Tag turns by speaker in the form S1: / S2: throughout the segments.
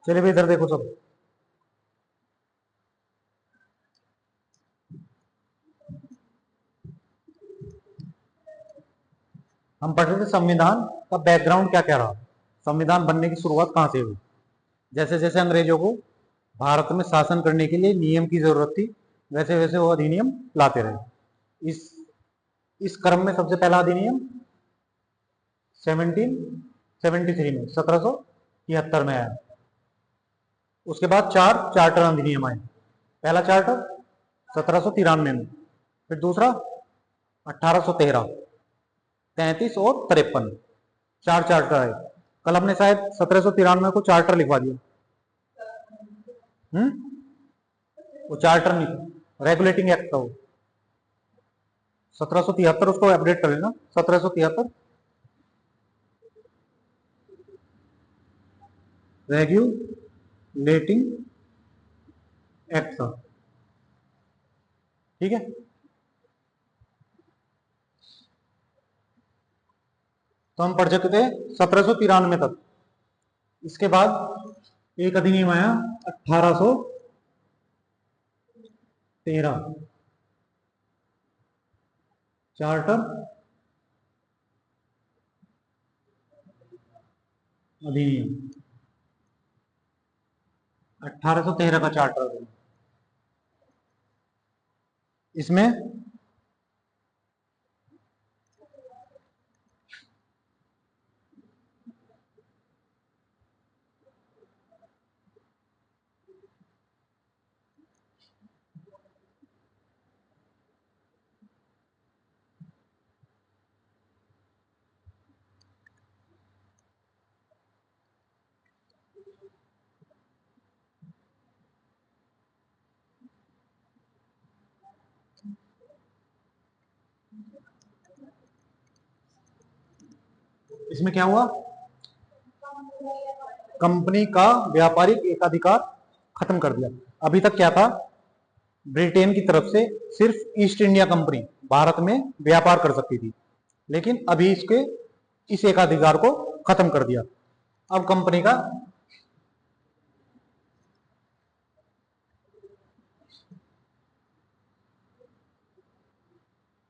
S1: चलिए भाई इधर देखो सब। हम पढ़ रहे थे संविधान का बैकग्राउंड क्या क्या रहा, संविधान बनने की शुरुआत कहाँ से हुई। जैसे जैसे अंग्रेजों को भारत में शासन करने के लिए नियम की जरूरत थी, वैसे वैसे वो अधिनियम लाते रहे। इस क्रम में सबसे पहला अधिनियम 1773 में 1773 में आया। उसके बाद 4 चार्टर अधिनियम आए। पहला चार्टर 1793 में, फिर दूसरा 1813, 33 और 53, 4 चार्टर आए। कल हमने शायद 1793 को चार्टर लिखवा दिया। वो चार्टर नहीं था, रेगुलेटिंग एक्ट था वो। 1773 उसको अपडेट कर लेना, 1773 रेगुलेटिंग एक्ट था। ठीक है, तो हम पढ़ चुके थे 1793 तक। इसके बाद एक अधिनियम आया 1813, चार्टर अधिनियम, 1813 का चार्टर अधिनियम। इसमें इसमें क्या हुआ, कंपनी का व्यापारिक एकाधिकार खत्म कर दिया। अभी तक क्या था, ब्रिटेन की तरफ से सिर्फ ईस्ट इंडिया कंपनी भारत में व्यापार कर सकती थी, लेकिन अभी इसके इस एकाधिकार को खत्म कर दिया। अब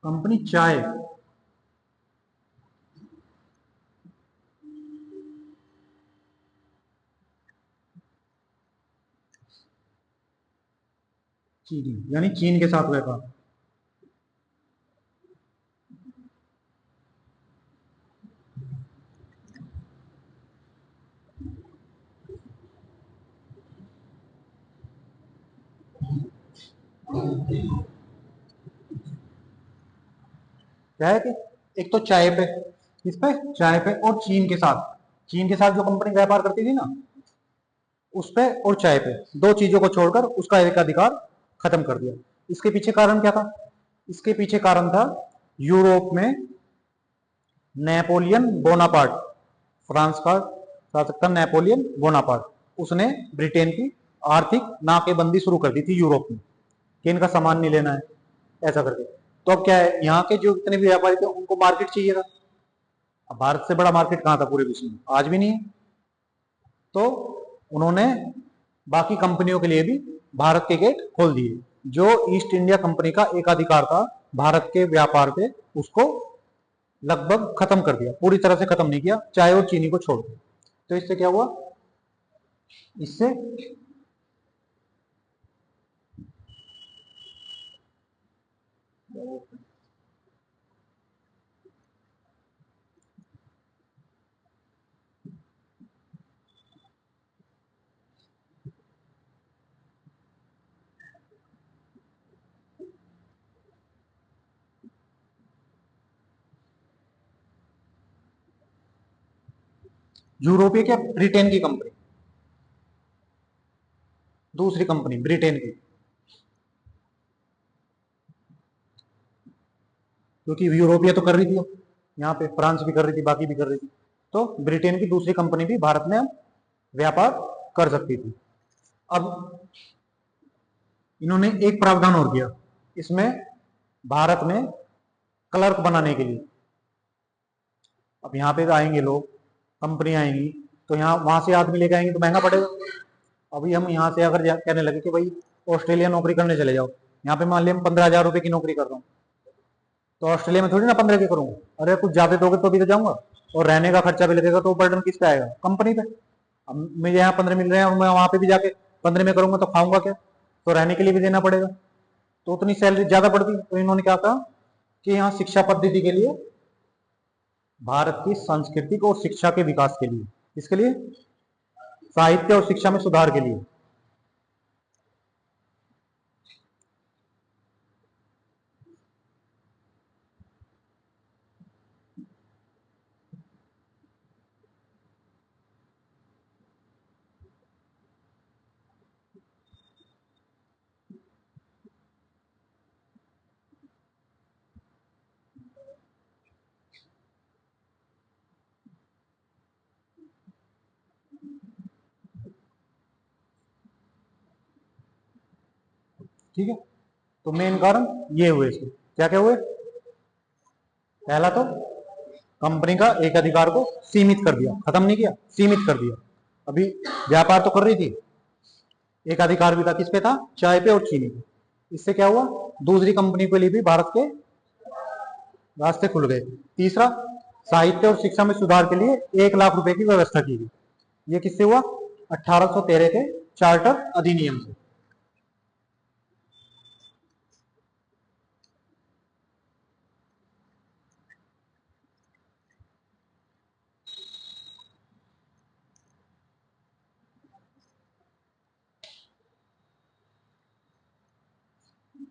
S1: कंपनी चाय चीनी यानी चीन के साथ व्यापार, क्या है कि एक तो चाय पे, किस पे, चाय पे, और चीन के साथ जो कंपनी व्यापार करती थी ना, उस पे और चाय पे, दो चीजों को छोड़कर उसका एक अधिकार खत्म कर दिया। इसके पीछे कारण क्या था, इसके पीछे कारण था यूरोप में नेपोलियन बोनापार्ट, फ्रांस का शासक था नेपोलियन बोनापार्ट। उसने ब्रिटेन की आर्थिक नाकेबंदी शुरू कर दी थी यूरोप में कि इनका सामान नहीं लेना है, ऐसा करके। तो अब क्या है, यहाँ के जो जितने भी व्यापारी थे उनको मार्केट चाहिए था। अब भारत से बड़ा मार्केट कहाँ था पूरे विश्व में, आज भी नहीं है। तो उन्होंने बाकी कंपनियों के लिए भी भारत के गेट खोल दिए। जो ईस्ट इंडिया कंपनी का एकाधिकार था भारत के व्यापार पे, उसको लगभग खत्म कर दिया, पूरी तरह से खत्म नहीं किया, चाय और चीनी को छोड़। तो इससे क्या हुआ, इससे यूरोपीय क्या, ब्रिटेन की कंपनी, दूसरी कंपनी ब्रिटेन की, क्योंकि यूरोपीय तो कर रही थी, यहाँ पे फ्रांस भी कर रही थी, बाकी भी कर रही थी। तो ब्रिटेन की दूसरी कंपनी भी भारत में व्यापार कर सकती थी। अब इन्होंने एक प्रावधान और किया इसमें, भारत में क्लर्क बनाने के लिए। अब यहाँ पे आएंगे लोग, कंपनी आएंगी, तो यहाँ वहां से आदमी लेके आएंगे तो महंगा पड़ेगा। अभी हम यहाँ से अगर कहने लगे कि भाई ऑस्ट्रेलिया नौकरी करने चले जाओ, यहाँ पे मान लिया हम 15,000 रुपए की नौकरी कर रहा हूँ, तो ऑस्ट्रेलिया में थोड़ी ना 15 की करूंगा। अरे कुछ ज्यादा दोगे तो भी तो जाऊंगा, और रहने का खर्चा भी लगेगा, तो बर्डन किस पे आएगा? कंपनी पे। अब मुझे यहाँ 15 मिल रहे हैं और मैं वहां पे भी जाके 15 में करूंगा तो खाऊंगा क्या? तो रहने के लिए भी देना पड़ेगा, तो उतनी सैलरी ज्यादा पड़ती है। तो इन्होंने क्या कहा कि यहाँ शिक्षा पद्धति के लिए, भारत की सांस्कृतिक और शिक्षा के विकास के लिए, इसके लिए साहित्य और शिक्षा में सुधार के लिए। ठीक है, तो मेन कारण ये हुए इसके। क्या क्या हुए? पहला तो कंपनी का एक अधिकार को सीमित कर दिया, खत्म नहीं किया, सीमित कर दिया। अभी व्यापार तो कर रही थी, एक अधिकार भी था, किस पे था? चाय पे और चीनी पे। इससे क्या हुआ? दूसरी कंपनी के लिए भी भारत के रास्ते खुल गए। तीसरा, साहित्य और शिक्षा में सुधार के लिए 1 लाख रुपए की व्यवस्था की गई। ये किससे हुआ? 1813 के चार्टर अधिनियम से।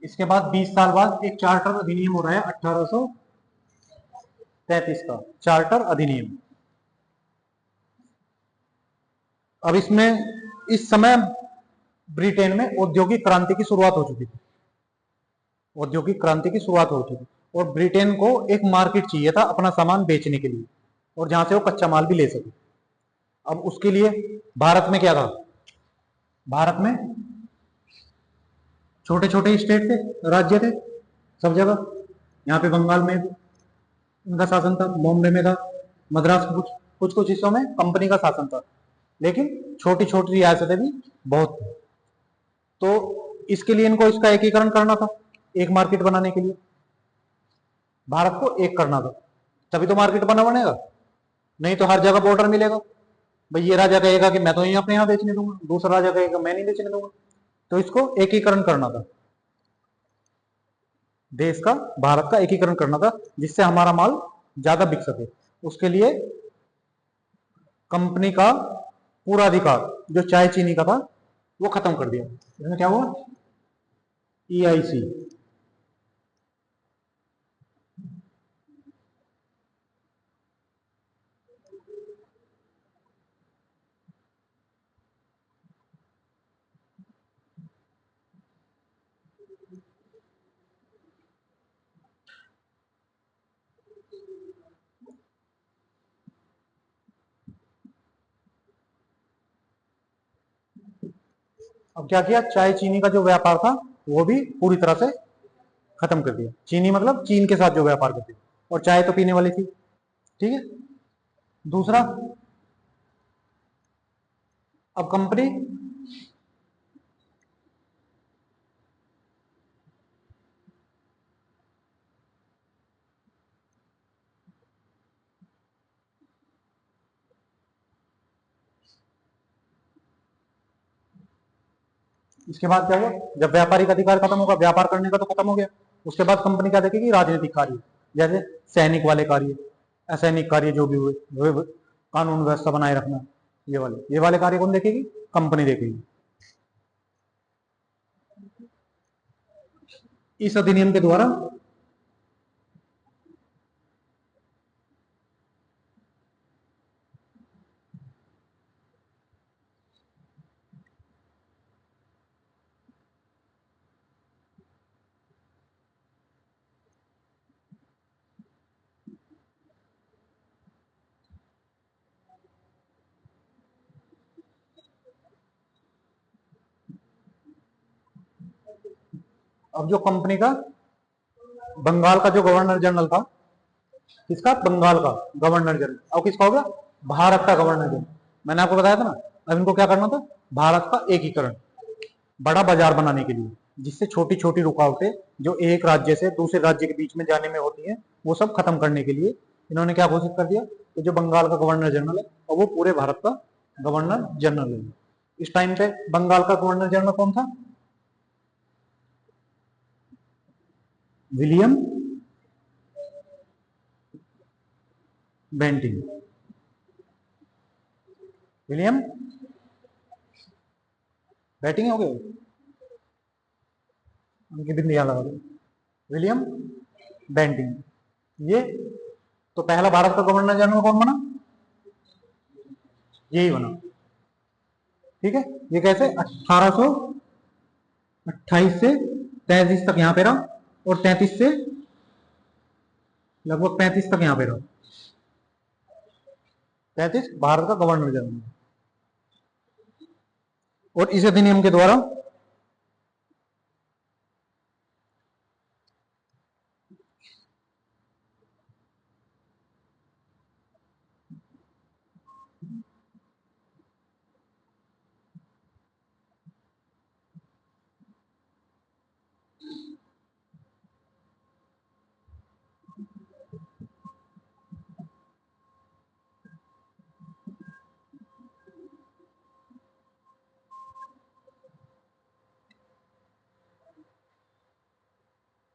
S1: इसके बाद 20 साल बाद एक चार्टर अधिनियम हो रहा है 1833 का चार्टर अधिनियम। अब इसमें इस समय ब्रिटेन में औद्योगिक क्रांति की शुरुआत हो चुकी थी, औद्योगिक क्रांति की शुरुआत हो चुकी थी, और ब्रिटेन को एक मार्केट चाहिए था अपना सामान बेचने के लिए, और जहां से वो कच्चा माल भी ले सके। अब उसके लिए भारत में क्या था? भारत में छोटे छोटे स्टेट थे, राज्य थे सब जगह। यहाँ पे बंगाल में उनका शासन था, बॉम्बे में था, मद्रास, कुछ कुछ कुछ हिस्सों में कंपनी का शासन था, लेकिन छोटी छोटी रियासतें भी बहुत थी। तो इसके लिए इनको इसका एकीकरण करना था, एक मार्केट बनाने के लिए भारत को एक करना था, तभी तो मार्केट बना बनेगा। नहीं तो हर जगह बॉर्डर मिलेगा, भाई ये राजा कहेगा कि मैं तो यहीं अपने यहाँ बेचने दूंगा, दूसरा राजा कहेगा मैं नहीं बेचने दूंगा। तो इसको एकीकरण करना था, देश का, भारत का एकीकरण करना था, जिससे हमारा माल ज्यादा बिक सके। उसके लिए कंपनी का पूरा अधिकार जो चाय चीनी का था वो खत्म कर दिया। इसमें क्या हुआ? EIC। अब क्या किया? चाय चीनी का जो व्यापार था वो भी पूरी तरह से खत्म कर दिया। चीनी मतलब चीन के साथ जो व्यापार करती थी, और चाय तो पीने वाली थी। ठीक है। दूसरा, अब कंपनी इसके बाद क्या हुआ? जब व्यापारिक अधिकार खत्म होगा, व्यापार करने का तो खत्म हो गया, उसके बाद कंपनी क्या देखेगी? राजनीतिक कार्य, जैसे सैनिक वाले कार्य, असैनिक कार्य जो भी हुए, कानून व्यवस्था बनाए रखना, ये वाले कार्य कौन देखेगी? कंपनी देखेगी। इस अधिनियम के द्वारा अब जो कंपनी का, बंगाल का जो गवर्नर जनरल था, किसका? बंगाल का गवर्नर जनरल, और किसका हो गया? भारत का गवर्नर जनरल। मैंने आपको बताया था ना, अब इनको क्या करना था? भारत का एकीकरण, बड़ा बाजार बनाने के लिए, जिससे छोटी छोटी रुकावटें जो एक राज्य से दूसरे राज्य के बीच में जाने में होती हैं वो सब खत्म करने के लिए इन्होंने क्या घोषित कर दिया, तो जो बंगाल का गवर्नर जनरल है और वो पूरे भारत का गवर्नर जनरल है। इस टाइम पे बंगाल का गवर्नर जनरल कौन था? William Bentinck. विलियम बैटिंग हो गए, उनकी बिंदी यहाँ लगा दो, विलियम बेंटिंग। ये तो पहला भारत का गवर्नर जनरल कौन बना? यही बना। ठीक है, ये कैसे 1828 से 33 तक यहाँ पे रहा और 33 से लगभग 35 तक यहाँ पे रहा। 35 भारत का गवर्नर जनरल, और इस अधिनियम के द्वारा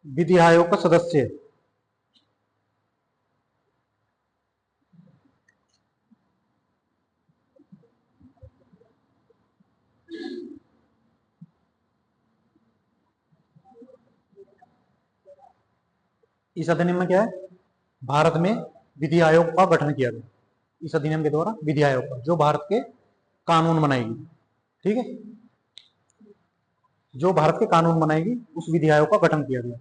S1: विधि आयोग का सदस्य, इस अधिनियम में क्या है, भारत में विधि आयोग का गठन किया गया। इस अधिनियम के द्वारा विधि आयोग का, जो भारत के कानून बनाएगी। ठीक है, जो भारत के कानून बनाएगी उस विधि आयोग का गठन किया गया।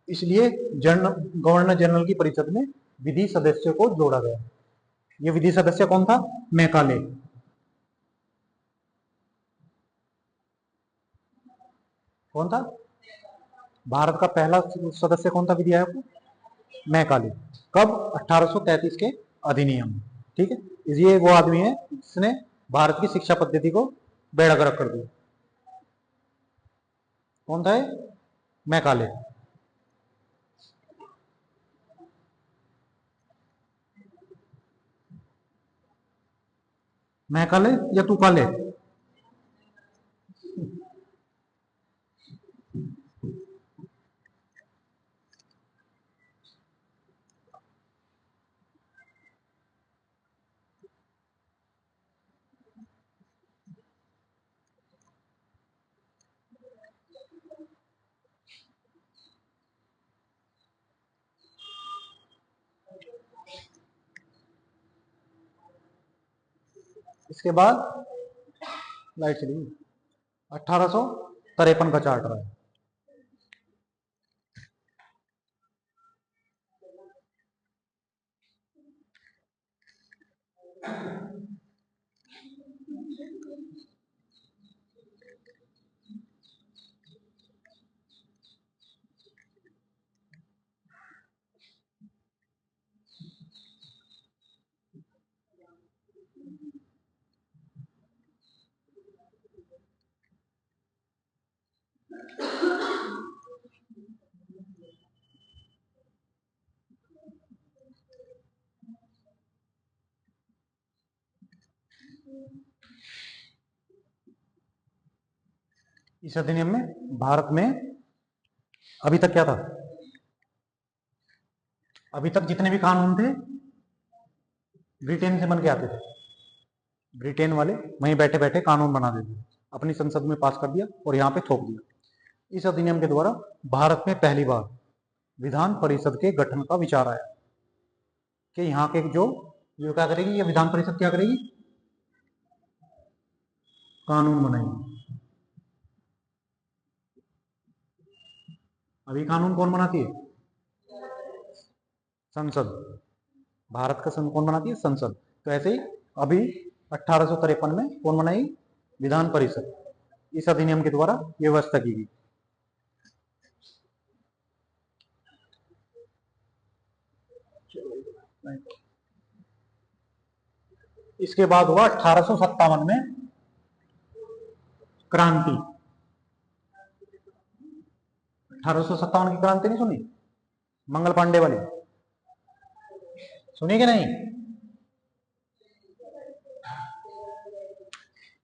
S1: इसलिए गवर्नर जनरल की परिषद में विधि सदस्य को जोड़ा गया। ये विधि सदस्य कौन था? मैकाले। कौन था भारत का पहला सदस्य? कौन था विधि आयोग का? मैकाले। कब? 1833 के अधिनियम। ठीक है, ये वो आदमी है जिसने भारत की शिक्षा पद्धति को बेड़ा गर्क कर दिया। कौन था? मैकाले। मैकाले या तू काले? इसके बाद लाइट चली गई। 1853 का चार्टर है। इस अधिनियम में भारत में अभी तक क्या था? अभी तक जितने भी कानून थे ब्रिटेन से बन के आते थे। ब्रिटेन वाले वहीं बैठे बैठे कानून बना देते थे, अपनी संसद में पास कर दिया और यहाँ पे थोप दिया। इस अधिनियम के द्वारा भारत में पहली बार विधान परिषद के गठन का विचार आया कि यहाँ के जो क्या करेगी, ये विधान परिषद क्या करेगी? कानून बनाएगी। अभी कानून कौन बनाती है? संसद। भारत का कौन बनाती है? संसद। तो ऐसे ही अभी 1853 में कौन बनाई? विधान परिषद। इस अधिनियम के द्वारा व्यवस्था की गई। इसके बाद हुआ 1857 में क्रांति, 1857 की क्रांति नहीं सुनी? मंगल पांडे वाली सुनी कि नहीं?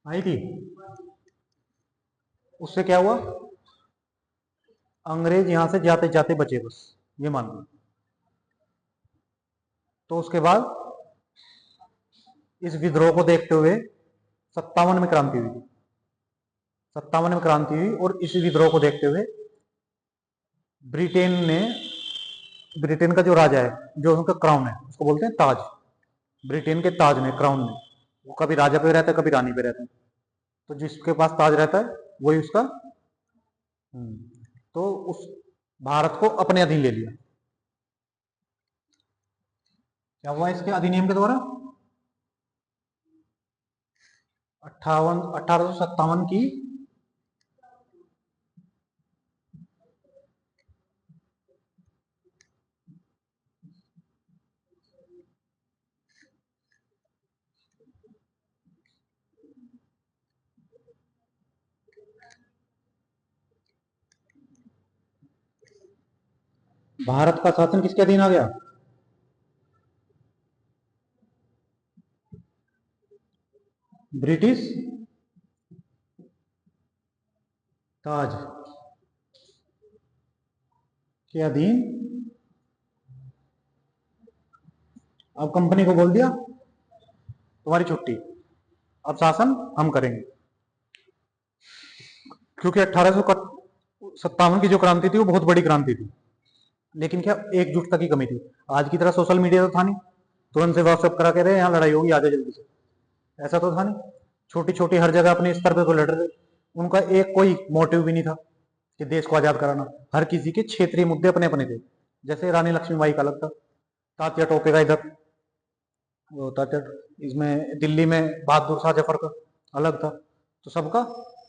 S1: आई थी। उससे क्या हुआ? अंग्रेज यहां से जाते जाते बचे, बस ये मान लो। तो उसके बाद इस विद्रोह को देखते हुए 57 में क्रांति हुई थी। 57 में क्रांति हुई और इस विद्रोह को देखते हुए ब्रिटेन का जो राजा है, जो उनका क्राउन है, उसको बोलते हैं ताज। ब्रिटेन के ताज ने, क्राउन ने, वो कभी राजा पे रहता है, कभी रानी पे रहता है। तो जिसके पास ताज रहता है वही उसका। तो उस भारत को अपने अधीन ले लिया। क्या हुआ इसके अधिनियम के द्वारा? 1857 की भारत का शासन किसके अधीन आ गया? ब्रिटिश ताज के अधीन। अब कंपनी को बोल दिया तुम्हारी छुट्टी, अब शासन हम करेंगे। क्योंकि 1857 की जो क्रांति थी वो बहुत बड़ी क्रांति थी, लेकिन क्या एकजुटता की कमी थी। आज की तरह सोशल मीडिया तो था नहीं, तुरंत से व्हाट्सएप करा के रहे यहाँ लड़ाई होगी, आ जाए जल्दी से, ऐसा तो था नहीं। छोटी छोटी हर जगह अपने स्तर पे को लड़ रहे। उनका एक कोई मोटिव भी नहीं था कि देश को आजाद कराना। हर किसी के क्षेत्रीय मुद्दे अपने अपने थे। जैसे रानी लक्ष्मीबाई का अलग था, तात्या टोपे का इधर, वो तात्या इसमें दिल्ली में बहादुर शाह जफर का अलग था। तो सबका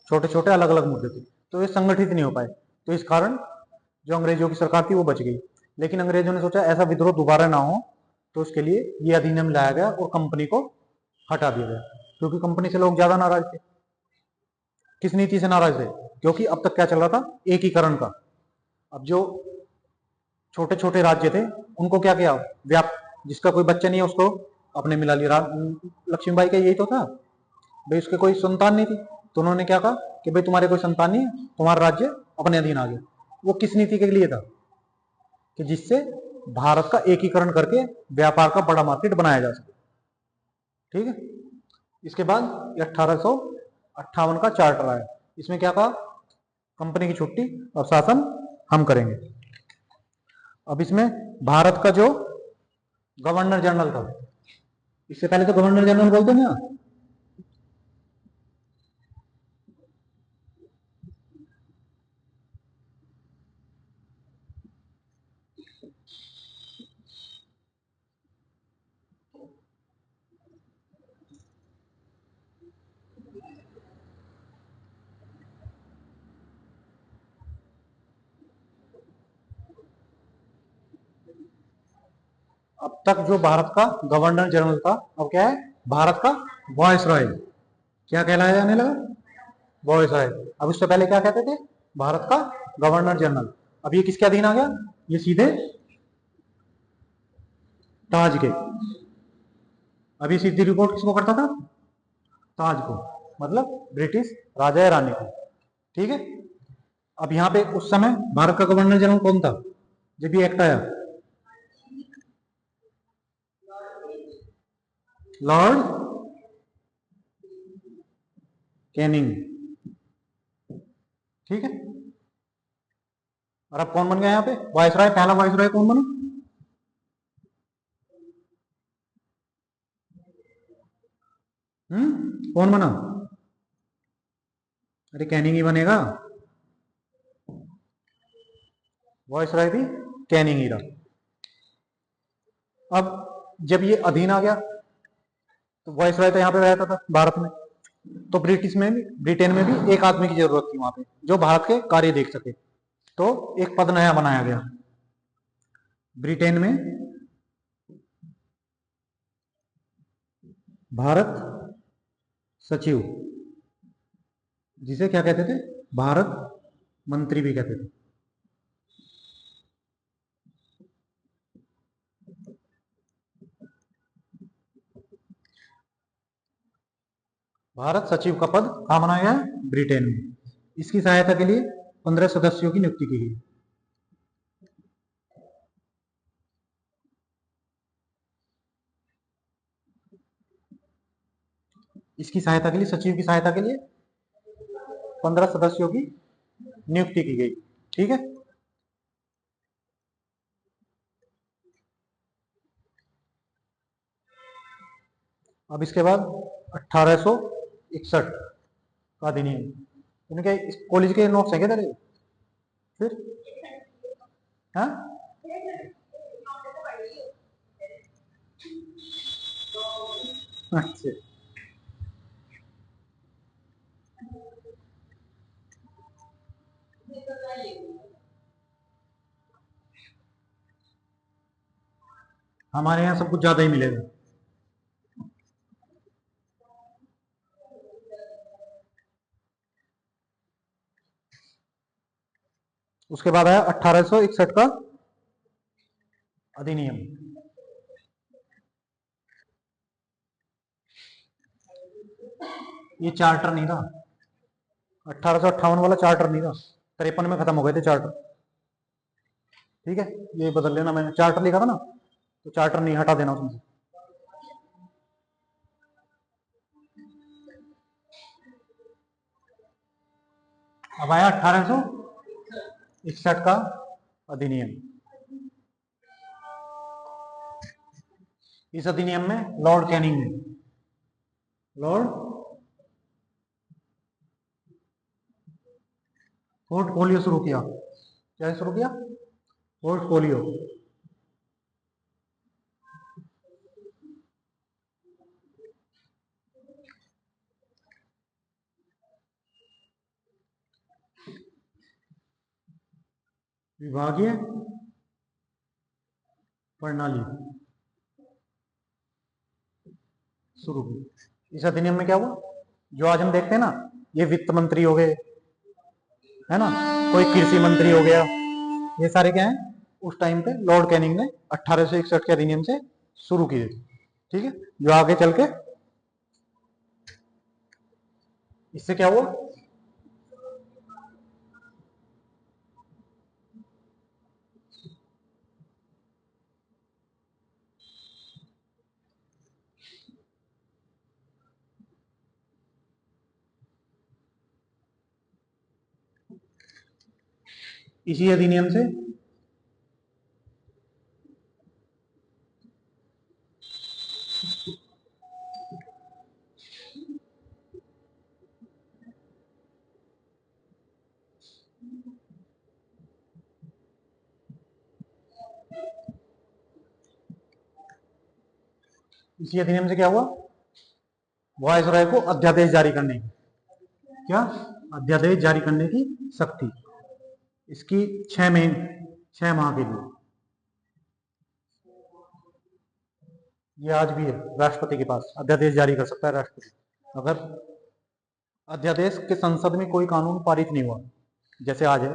S1: छोटे छोटे अलग अलग मुद्दे थे, तो ये संगठित नहीं हो पाए। तो इस कारण जो अंग्रेजों की सरकार थी वो बच गई। लेकिन अंग्रेजों ने सोचा ऐसा विद्रोह दोबारा ना हो, तो उसके लिए ये अधिनियम लाया गया और कंपनी को हटा दिया गया। क्योंकि कंपनी से लोग ज्यादा नाराज थे। किस नीति से नाराज थे? क्योंकि अब तक क्या चल रहा था? एकीकरण का। अब जो छोटे छोटे राज्य थे उनको क्या किया, व्याप, जिसका कोई बच्चा नहीं है उसको अपने मिला लिया। लक्ष्मीबाई का यही तो था भाई, उसके कोई संतान नहीं थी, तो उन्होंने क्या कहा कि भाई तुम्हारे कोई संतान नहीं है, तुम्हारा राज्य अपने अधीन आ गया। वो किस नीति के लिए था? कि जिससे भारत का एकीकरण करके व्यापार का बड़ा मार्केट बनाया जा सके। ठीक है। इसके बाद 1858 का चार्टर आया। इसमें क्या कहा? कंपनी की छुट्टी, और शासन हम करेंगे। अब इसमें भारत का जो गवर्नर जनरल था, इससे पहले तो गवर्नर जनरल बोलते ना। अब तक जो भारत का गवर्नर जनरल था, अब क्या है? भारत का वॉइस रॉय। क्या कहलाया जाने लगा? वॉइस रॉय। अब इससे पहले क्या कहते थे? भारत का गवर्नर जनरल। अब ये किसके अधीन आ गया? ये सीधे ताज के। अब ये सीधी रिपोर्ट किसको करता था? ताज को, मतलब ब्रिटिश राजा या रानी को। ठीक है। अब यहां पे उस समय भारत का गवर्नर जनरल कौन था जब ये एक्ट आया? Lord Canning. ठीक है। और अब कौन बन गया यहाँ पे वायसराय? पहला वायसराय कौन बना? कौन बना? अरे कैनिंग ही बनेगा। वायसराय भी कैनिंग ही रहा। अब जब ये अधीन आ गया तो वायसराय तो यहाँ पे रहता था भारत में, तो ब्रिटेन में भी एक आदमी की जरूरत थी वहां पे जो भारत के कार्य देख सके। तो एक पद नया बनाया गया ब्रिटेन में, भारत सचिव। जिसे क्या कहते थे, भारत मंत्री भी कहते थे। भारत सचिव का पद कहाँ बनाया गया है, ब्रिटेन में। इसकी सहायता के लिए 15 सदस्यों की नियुक्ति की गई। इसकी सहायता के लिए, सचिव की सहायता के लिए 15 सदस्यों की नियुक्ति की गई। ठीक है। अब इसके बाद 1861 का अधिनियम। इनके कॉलेज के नोट्स हैं क्या तेरे? फिर हाँ, अच्छा। हमारे यहाँ सब कुछ ज्यादा ही मिलेगा। उसके बाद आया 1861 का अधिनियम। ये चार्टर नहीं था, 1858 वाला चार्टर नहीं था, 53 में खत्म हो गए थे चार्टर। ठीक है, ये बदल लेना, मैंने चार्टर लिखा था ना, तो चार्टर नहीं, हटा देना उसमें से। अब आया 1861 का अधिनियम। इस अधिनियम में लॉर्ड कैनिंग ने, लॉर्ड पोर्टफोलियो शुरू किया। क्या शुरू किया? पोर्टफोलियो। विभागीय प्रणाली शुरू की। इस अधिनियम में क्या हुआ, जो आज हम देखते हैं ना, ये वित्त मंत्री हो गए, है ना, कोई कृषि मंत्री हो गया, ये सारे क्या हैं, उस टाइम पे लॉर्ड कैनिंग ने 1861 के अधिनियम से शुरू किए थे। ठीक है, जो आगे चल के इससे क्या हुआ, इसी अधिनियम से इसी अधिनियम से क्या हुआ, वायसराय को अध्यादेश जारी करने की, क्या, अध्यादेश जारी करने की शक्ति इसकी 6 महीने, 6 माह के लिए। ये आज भी है, राष्ट्रपति के पास अध्यादेश जारी कर सकता है राष्ट्रपति। अगर अध्यादेश के संसद में कोई कानून पारित नहीं हुआ, जैसे आज है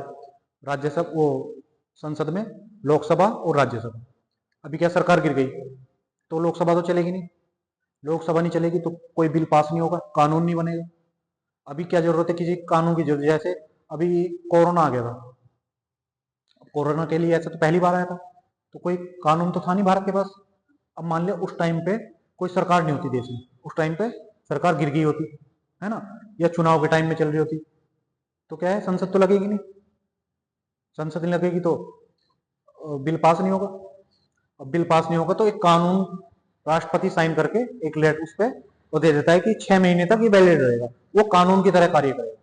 S1: राज्यसभा, वो संसद में लोकसभा और राज्यसभा, अभी क्या सरकार गिर गई तो लोकसभा तो चलेगी नहीं, लोकसभा नहीं चलेगी तो कोई बिल पास नहीं होगा, कानून नहीं बनेगा। अभी क्या जरूरत है किसी कानून की जरूरत, जैसे अभी कोरोना आ गया था, कोरोना के लिए ऐसा तो पहली बार आया था, तो कोई कानून तो था नहीं भारत के पास। अब मान लिया उस टाइम पे कोई सरकार नहीं होती देश में, उस टाइम पे सरकार गिर गई होती, है ना, या चुनाव के टाइम में चल रही होती, तो क्या है, संसद तो लगेगी नहीं, संसद नहीं लगेगी तो बिल पास नहीं होगा। अब बिल पास नहीं होगा तो एक कानून राष्ट्रपति साइन करके एक लेटर उस पर वो दे देता है कि 6 महीने तक ये वैलिड रहेगा, वो कानून की तरह कार्य करेगा।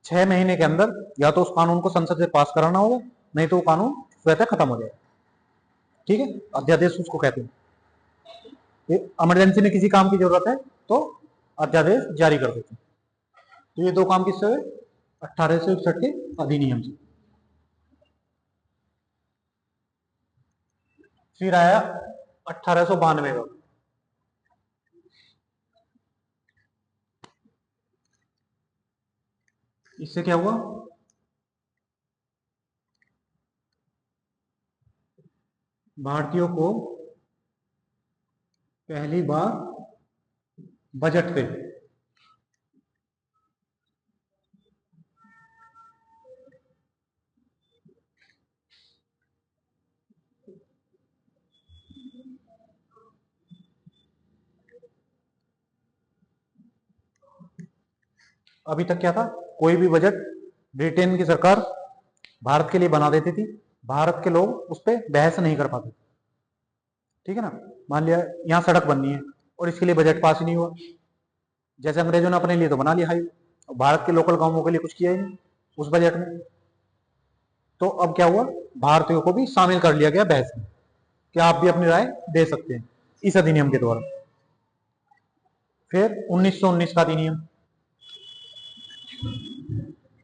S1: 6 महीने के अंदर या तो उस कानून को संसद से पास कराना होगा, नहीं तो वो कानून स्वतः खत्म हो जाएगा। ठीक है, अध्यादेश उसको कहते हैं। इमरजेंसी में किसी काम की जरूरत है तो अध्यादेश जारी कर देते हैं। तो ये दो काम किससे हुए, 1861 के अधिनियम से। फिर आया 1892 का। इससे क्या हुआ, भारतीयों को पहली बार बजट पे अभी तक क्या था, कोई भी बजट ब्रिटेन की सरकार भारत के लिए बना देती थी, भारत के लोग उस पर बहस नहीं कर पाते। ठीक है ना, मान लिया यहाँ सड़क बननी है और इसके लिए बजट पास ही नहीं हुआ, जैसे अंग्रेजों ने अपने लिए तो बना लिया हाईवे, भारत के लोकल गांवों के लिए कुछ किया ही नहीं उस बजट में। तो अब क्या हुआ, भारतीयों को भी शामिल कर लिया गया बहस में कि आप भी अपनी राय दे सकते हैं इस अधिनियम के द्वारा। फिर 1919 का अधिनियम,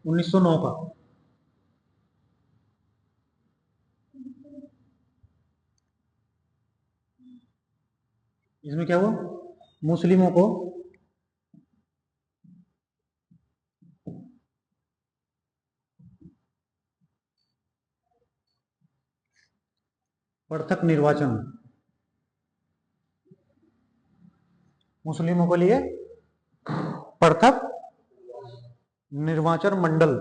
S1: 1909 का, इसमें क्या हुआ, मुस्लिमों को पृथक निर्वाचन, मुस्लिमों के लिए पृथक निर्वाचन मंडल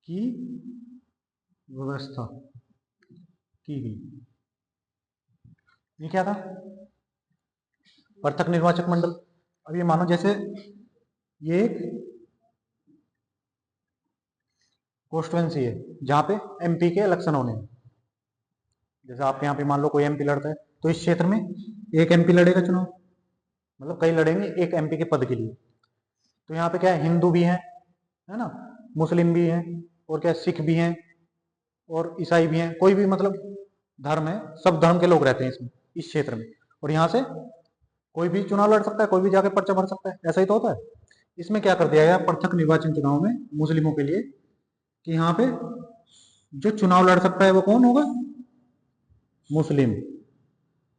S1: की व्यवस्था की गई। ये क्या था, पृथक निर्वाचक मंडल। अब ये मानो जैसे ये एक कॉन्स्टिट्यूएंसी है जहां पे एमपी के इलेक्शन होने हैं, जैसे आप यहाँ पे मान लो कोई एमपी लड़ता है तो इस क्षेत्र में एक एमपी लड़ेगा चुनाव, मतलब कई लड़ेंगे एक एमपी के पद के लिए। तो यहाँ पे क्या है, हिंदू भी हैं, है ना, मुस्लिम भी हैं, और क्या सिख भी हैं, और ईसाई भी हैं, कोई भी मतलब धर्म है, सब धर्म के लोग रहते हैं इसमें, इस क्षेत्र में। और यहाँ से कोई भी चुनाव लड़ सकता है, कोई भी जाके पर्चा भर सकता है, ऐसा ही तो होता है। इसमें क्या कर दिया गया पृथक निर्वाचन चुनाव में मुस्लिमों के लिए, कि यहाँ पे जो चुनाव लड़ सकता है वो कौन होगा, मुस्लिम,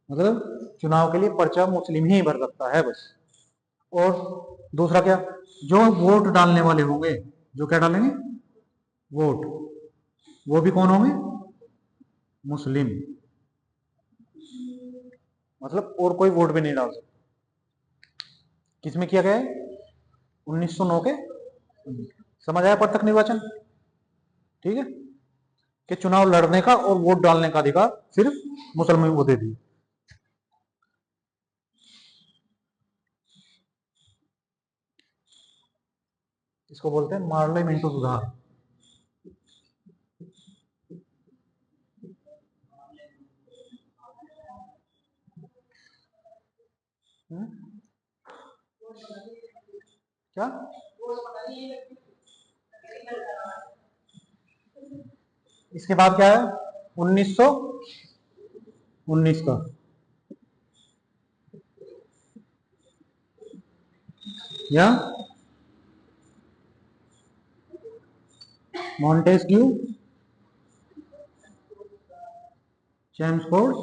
S1: मतलब चुनाव के लिए पर्चा मुस्लिम ही भर सकता है बस। और दूसरा क्या, जो वोट डालने वाले होंगे, जो क्या डालेंगे, वोट, वो भी कौन होंगे, मुस्लिम, मतलब और कोई वोट भी नहीं डाल सकता। किसमें किया गया है, 1909 के, समझ आया पृथक निर्वाचन। ठीक है, कि चुनाव लड़ने का और वोट डालने का अधिकार सिर्फ मुसलमान को दे दिए। इसको बोलते हैं मार्ले मिंटो सुधार। क्या, इसके बाद क्या है, 1919 का, या मॉन्टेस्क्यू चैम्सफोर्ड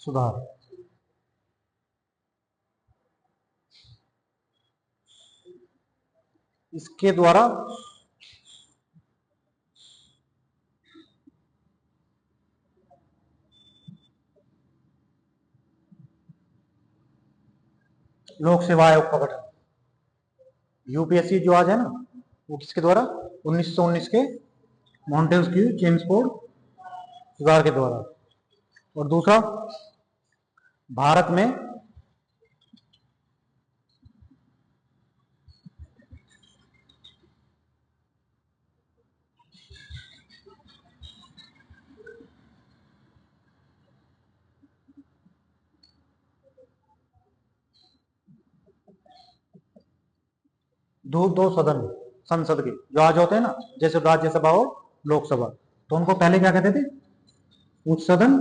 S1: सुधार। इसके द्वारा लोक सेवा आयोग का गठन, यूपीएससी जो आज है ना, वो किसके द्वारा, 1919 के मॉन्टेस्क्यू चेम्सफोर्ड सुधार के द्वारा। और दूसरा, भारत में दो दो सदन संसद के जो आज होते हैं ना, जैसे राज्यसभा और लोकसभा, तो उनको पहले क्या कहते थे, उच्च सदन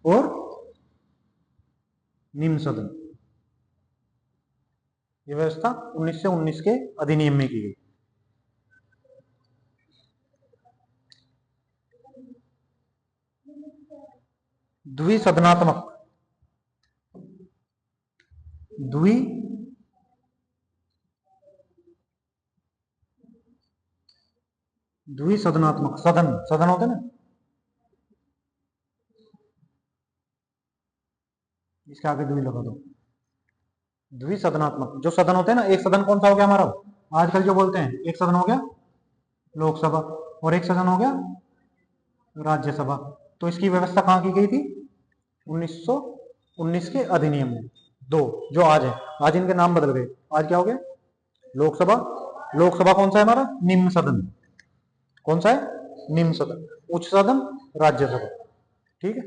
S1: और निम्न सदन। ये व्यवस्था 1919 के अधिनियम में की गई। द्विसदनात्मक, द्वि द्विसदनात्मक, सदन सदन होते ना, इसके आगे द्वि लगा दो। द्विसदनात्मक जो सदन होते हैं ना, एक सदन कौन सा हो गया हमारा आजकल जो बोलते हैं, एक सदन हो गया लोकसभा और एक सदन हो गया राज्यसभा। तो इसकी व्यवस्था कहाँ की गई थी? 1919 के अधिनियम में। दो जो आज है, आज इनके नाम बदल गए, आज क्या हो गया लोकसभा। लोकसभा कौन सा है हमारा? निम्न सदन। कौन सा है? निम्न सदन। उच्च सदन राज्यसभा। ठीक है।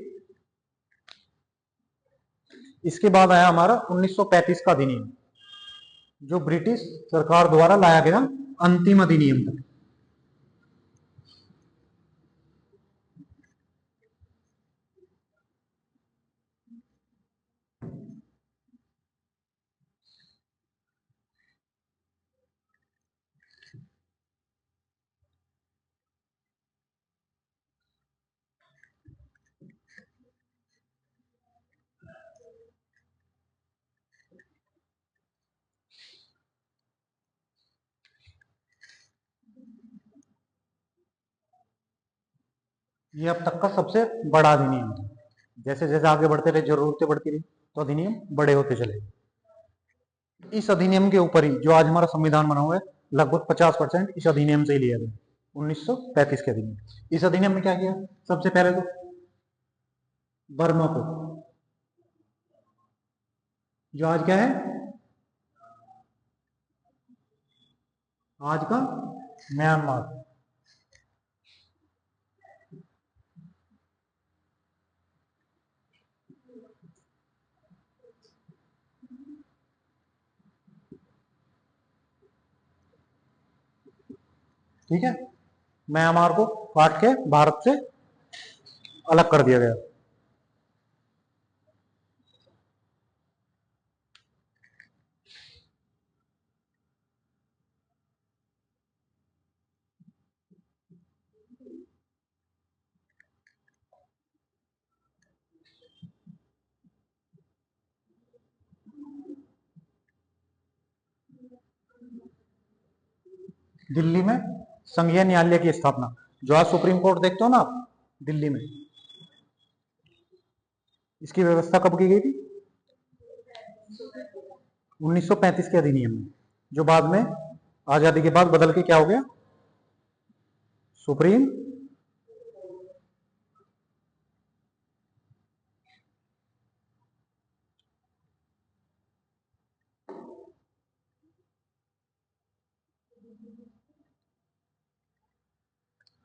S1: इसके बाद आया हमारा 1935 का अधिनियम, जो ब्रिटिश सरकार द्वारा लाया गया अंतिम अधिनियम था। ये अब तक का सबसे बड़ा अधिनियम था। जैसे जैसे आगे बढ़ते रहे, जरूरतें बढ़ती रही, तो अधिनियम बड़े होते चले। इस अधिनियम के ऊपर ही जो आज हमारा संविधान बना हुआ है, लगभग 50% इस अधिनियम से ही लिया गया। 1935 के अधिनियम। इस अधिनियम में क्या किया? सबसे पहले तो बर्मा को, जो आज क्या है, आज का म्यांमार। ठीक है। म्यांमार को काट के भारत से अलग कर दिया गया। दिल्ली में संघीय न्यायालय की स्थापना, जो आज सुप्रीम कोर्ट देखते हो ना आप दिल्ली में, इसकी व्यवस्था कब की गई थी? 1935 के अधिनियम में, जो बाद में आजादी के बाद बदल के क्या हो गया? सुप्रीम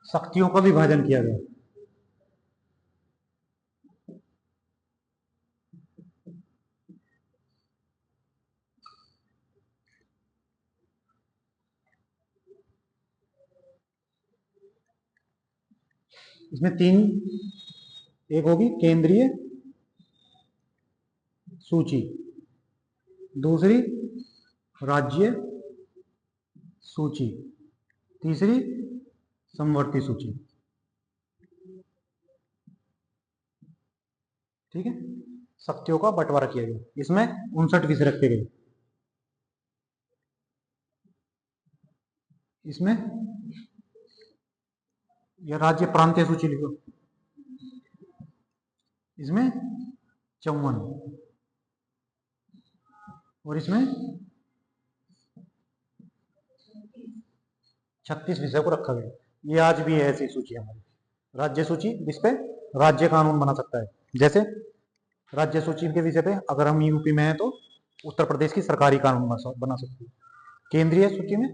S1: शक्तियों का विभाजन किया गया। इसमें तीन, एक होगी केंद्रीय सूची, दूसरी राज्य सूची, तीसरी समवर्ती सूची। ठीक है। शक्तियों का बंटवारा किया गया, इसमें 59 विषय रखे गए। इसमें यह राज्य प्रांतीय सूची लिखो, इसमें 54, और इसमें 36 विषय को रखा गया। ये आज भी है ऐसी सूची हमारी, राज्य सूची, जिसपे राज्य कानून बना सकता है। जैसे राज्य सूची के विषय पे अगर हम यूपी में हैं तो उत्तर प्रदेश की सरकारी कानून बना सकती है। केंद्रीय सूची में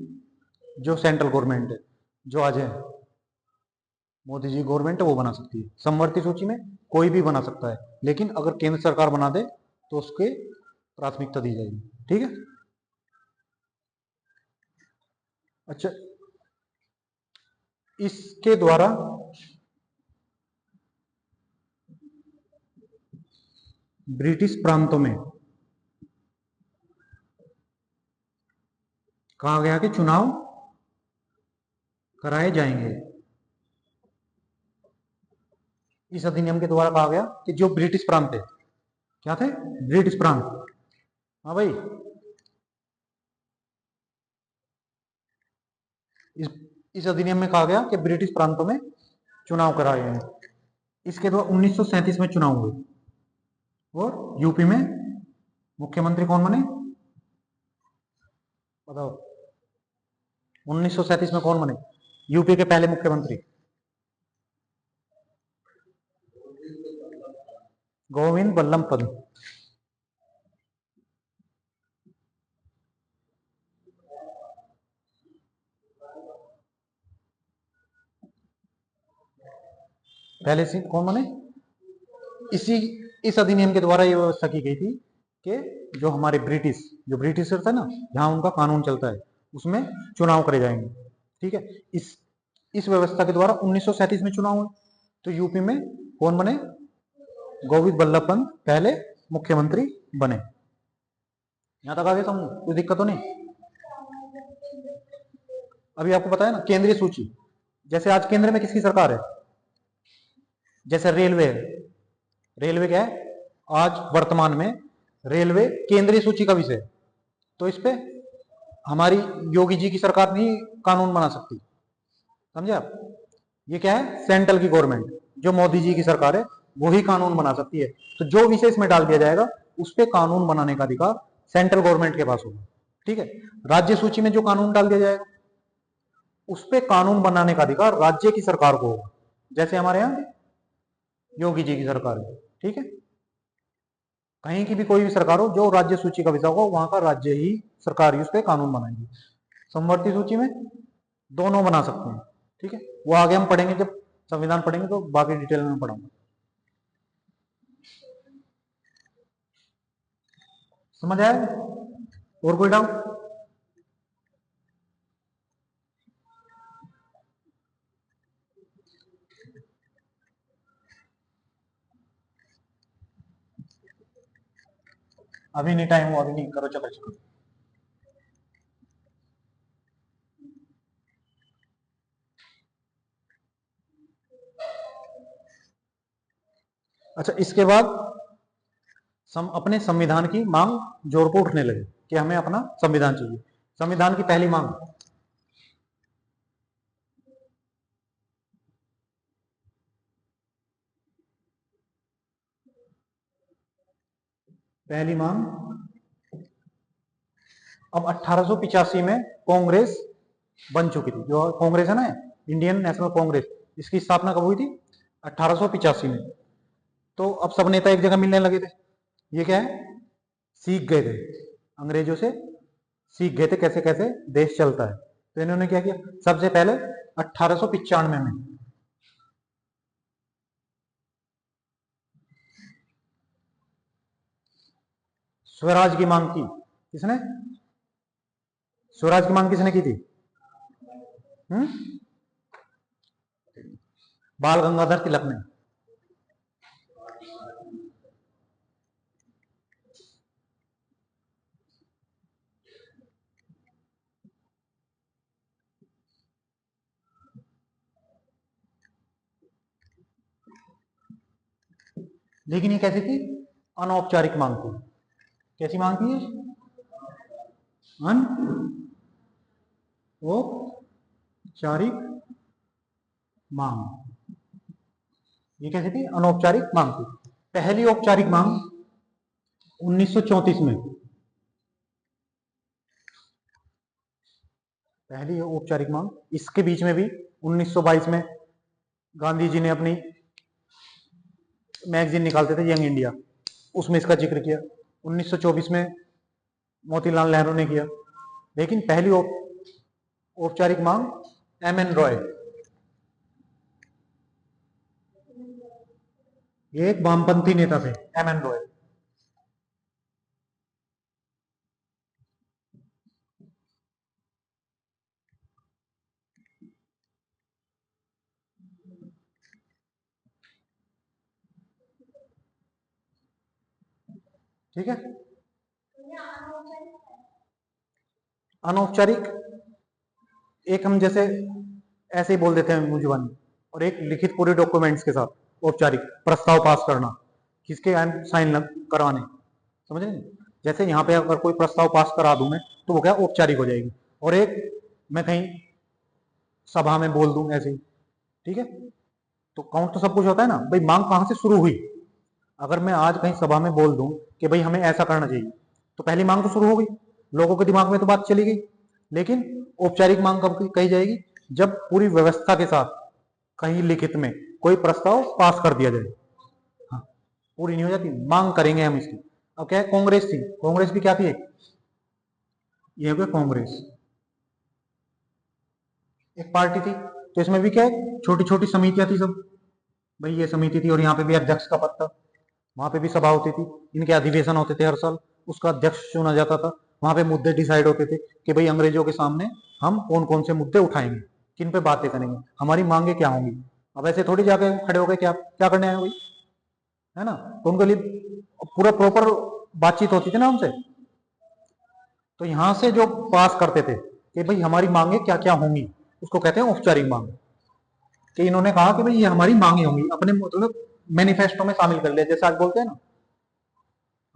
S1: जो सेंट्रल गवर्नमेंट है, जो आज है मोदी जी गवर्नमेंट है, वो बना सकती है। समवर्ती सूची में कोई भी बना सकता है, लेकिन अगर केंद्र सरकार बना दे तो उसके प्राथमिकता दी जाएगी। ठीक है। अच्छा, इसके द्वारा ब्रिटिश प्रांतों में कहा गया कि चुनाव कराए जाएंगे। इस अधिनियम के द्वारा कहा गया कि जो ब्रिटिश प्रांत थे, क्या थे? ब्रिटिश प्रांत, हाँ भाई, इस इस अधिनियम में कहा गया कि ब्रिटिश प्रांतों में चुनाव कराए हैं। इसके द्वारा 1937 में चुनाव हुए और यूपी में मुख्यमंत्री कौन बने बताओ? 1937 में कौन बने यूपी के पहले मुख्यमंत्री? गोविंद बल्लभ पंत। पहले से कौन बने? इसी इस अधिनियम के द्वारा ये व्यवस्था की गई थी कि जो हमारे जो ब्रिटिशर थे ना, जहां उनका कानून चलता है, उसमें चुनाव करे जाएंगे। ठीक है, इस व्यवस्था के द्वारा 1937 में चुनाव हुए। तो यूपी में कौन बने? गोविंद बल्लभ पंत पहले मुख्यमंत्री बने। यहां तक आगे समझ, कोई दिक्कत तो नहीं? अभी आपको पता है ना केंद्रीय सूची, जैसे आज केंद्र में किसकी सरकार है? जैसे रेलवे है, रेलवे क्या है आज वर्तमान में? रेलवे केंद्रीय सूची का विषय है। तो इस पे हमारी योगी जी की सरकार नहीं कानून बना सकती, समझे आप? ये क्या है? सेंट्रल की गवर्नमेंट, जो मोदी जी की सरकार है, वो ही कानून बना सकती है। तो जो विषय इसमें डाल दिया जाएगा उस पे कानून बनाने का अधिकार सेंट्रल गवर्नमेंट के पास होगा। ठीक है, राज्य सूची में जो कानून डाल दिया जाएगा उस पे कानून बनाने का अधिकार राज्य की सरकार को होगा, जैसे हमारे यहाँ योगी जी की सरकार है। ठीक है, कहीं की भी कोई भी सरकार हो, जो राज्य सूची का विषय होगा वहां का राज्य ही सरकार ही उस पर कानून बनाएगी। समवर्ती सूची में दोनों बना सकते हैं। ठीक है, वो आगे हम पढ़ेंगे, जब संविधान पढ़ेंगे तो बाकी डिटेल में पढ़ाऊंगा। समझ आया? और कोई डाउट? अभी नहीं टाइम हुआ, अभी नहीं करो, चलो चलो। अच्छा, इसके बाद अपने संविधान की मांग जोर को उठने लगे कि हमें अपना संविधान चाहिए। संविधान की पहली मांग, पहली मांग अब 1885 में कांग्रेस बन चुकी थी। जो कांग्रेस है ना, इंडियन नेशनल कांग्रेस, इसकी स्थापना कब हुई थी? 1885 में। तो अब सब नेता एक जगह मिलने लगे थे। ये क्या है? सीख गए थे अंग्रेजों से, सीख गए थे कैसे कैसे देश चलता है। तो इन्होंने क्या किया? सबसे पहले 1895 में स्वराज की मांग की। किसने स्वराज की मांग किसने की थी? हम्म, बाल गंगाधर तिलक ने। लेकिन ये कैसी थी? अनौपचारिक मांग थी। कैसी मांग थी? अनौपचारिक मांग। ये कैसी थी? अनौपचारिक मांग थी। पहली औपचारिक मांग 1934 में, पहली औपचारिक मांग। इसके बीच में भी 1922 में गांधी जी ने अपनी मैगजीन निकालते थे यंग इंडिया, उसमें इसका जिक्र किया। 1924 में मोतीलाल नेहरू ने किया। लेकिन पहली औपचारिक मांग एम एन रॉय, ये एक वामपंथी नेता थे, एम एन रॉय। ठीक है, अनौपचारिक एक हम जैसे ऐसे ही बोल देते हैं मुंह जुबानी, और एक लिखित पूरे डॉक्यूमेंट्स के साथ औपचारिक प्रस्ताव पास करना, किसके साइन करवाने, समझ रहे? जैसे यहाँ पे अगर कोई प्रस्ताव पास करा दूं मैं, तो वो क्या औपचारिक हो जाएगी। और एक मैं कहीं सभा में बोल दूं ऐसे ही, ठीक है, तो काउंट तो सब कुछ होता है ना भाई, मांग कहां से शुरू हुई। अगर मैं आज कहीं सभा में बोल दूं कि भाई हमें ऐसा करना चाहिए, तो पहली मांग तो शुरू हो गई, लोगों के दिमाग में तो बात चली गई। लेकिन औपचारिक मांग कब कही जाएगी, जब पूरी व्यवस्था के साथ कहीं लिखित में कोई प्रस्ताव पास कर दिया जाए। हाँ, पूरी नहीं हो जाती, मांग करेंगे हम इसकी। अब क्या है, कांग्रेस थी, कांग्रेस भी क्या थी, ये हो गया कांग्रेस, एक पार्टी थी। तो इसमें भी क्या है, छोटी छोटी समितियां थी सब, भाई ये समिति थी और यहाँ पे भी अध्यक्ष का पद था, वहां पे भी सभा होती थी, इनके अधिवेशन होते थे हर साल, उसका अध्यक्ष चुना जाता था। वहां पे मुद्दे डिसाइड होते थे कि भाई अंग्रेजों के सामने हम कौन कौन से मुद्दे उठाएंगे, किन पे बातें करेंगे, हमारी मांगे क्या होंगी। अब ऐसे थोड़ी जाके खड़े हो गए क्या क्या करने आए भाई, है ना। तो उनके लिए पूरा प्रॉपर बातचीत होती थी ना उनसे। तो यहां से जो पास करते थे कि भाई हमारी मांगे क्या क्या होंगी, उसको कहते हैं औपचारिक मांग। कि इन्होंने कहा कि भाई ये हमारी मांगे होंगी, अपने मतलब मैनिफेस्टो में शामिल कर लिया, जैसे आज बोलते हैं ना,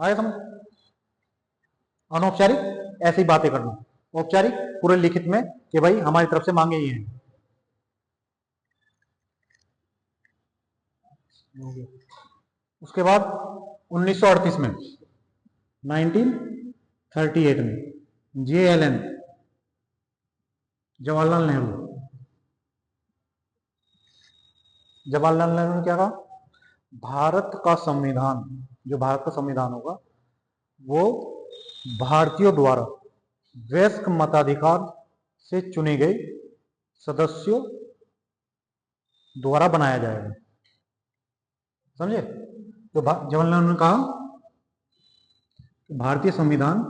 S1: आया समझ। अनौपचारिक ऐसी बातें करना, औपचारिक पूरे लिखित में कि भाई हमारी तरफ से मांगे ये हैं। उसके बाद 1938 में, 1938 में JLN, जवाहरलाल नेहरू, जवाहरलाल नेहरू ने क्या कहा, भारत का संविधान, जो भारत का संविधान होगा वो भारतीयों द्वारा वयस्क मताधिकार से चुने गए सदस्यों द्वारा बनाया जाएगा। समझे। तो जवाहरलाल नेहरू ने कहा कि भारतीय संविधान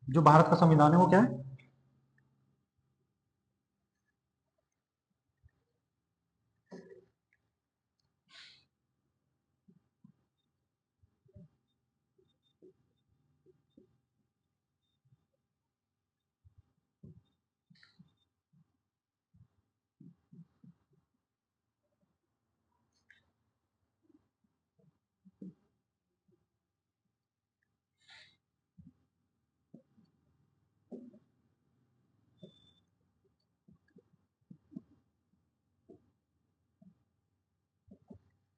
S1: जो भारत का संविधान है वो क्या है,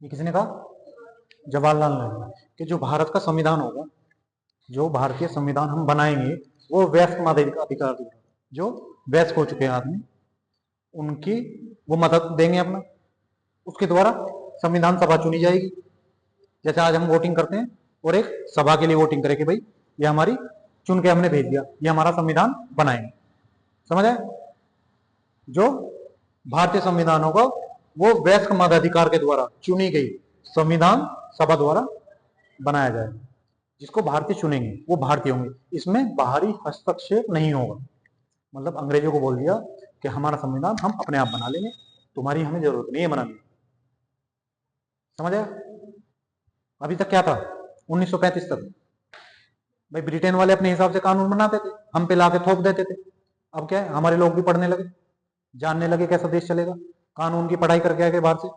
S1: ये किसने कहा, जवाहरलाल नेहरू ने, कि जो भारत का संविधान होगा, जो भारतीय संविधान हम बनाएंगे, वो वयस्क मताधिकार, जो वयस्क हो चुके हैं आदमी, उनकी वो मदद देंगे अपना, उसके द्वारा संविधान सभा चुनी जाएगी। जैसे आज हम वोटिंग करते हैं और एक सभा के लिए वोटिंग करें कि भाई ये हमारी चुन के हमने भेज दिया, ये हमारा संविधान बनाएंगे। समझ आए। जो भारतीय संविधान होगा वो वयस्क मताधिकार के द्वारा चुनी गई संविधान सभा द्वारा बनाया जाएगा। जिसको भारतीय चुनेंगे वो भारतीय होंगे, इसमें बाहरी हस्तक्षेप नहीं होगा। मतलब अंग्रेजों को बोल दिया कि हमारा संविधान हम अपने आप बना लेंगे, तुम्हारी हमें जरूरत नहीं है बनाने। समझ आया। अभी तक क्या था, 1935 तक भाई ब्रिटेन वाले अपने हिसाब से कानून बनाते थे, हम पे लाके थोप देते थे। अब क्या है, हमारे लोग भी पढ़ने लगे, जानने लगे कैसा देश चलेगा, कानून की पढ़ाई करके आए बाहर से।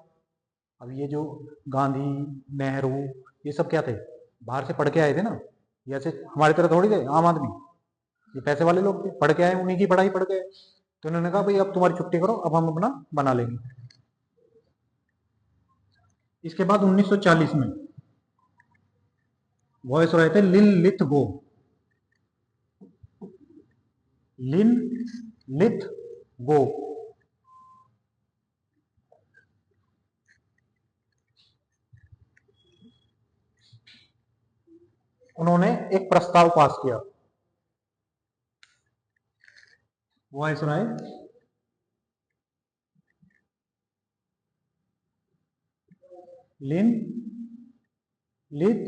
S1: अब ये जो गांधी, नेहरू, ये सब क्या थे, बाहर से पढ़ के आए थे ना, जैसे हमारी तरह थोड़ी थे आम आदमी, ये पैसे वाले लोग थे, पढ़ के आए, उन्हीं की पढ़ाई पढ़ के आए। तो उन्होंने कहा भाई अब तुम्हारी छुट्टी करो, अब हम अपना बना लेंगे। इसके बाद 1940 में वॉइस रहे थे लिन लिथ गो, लिन लिथ गो। उन्होंने एक प्रस्ताव पास किया, वॉइस राय लिन लिथ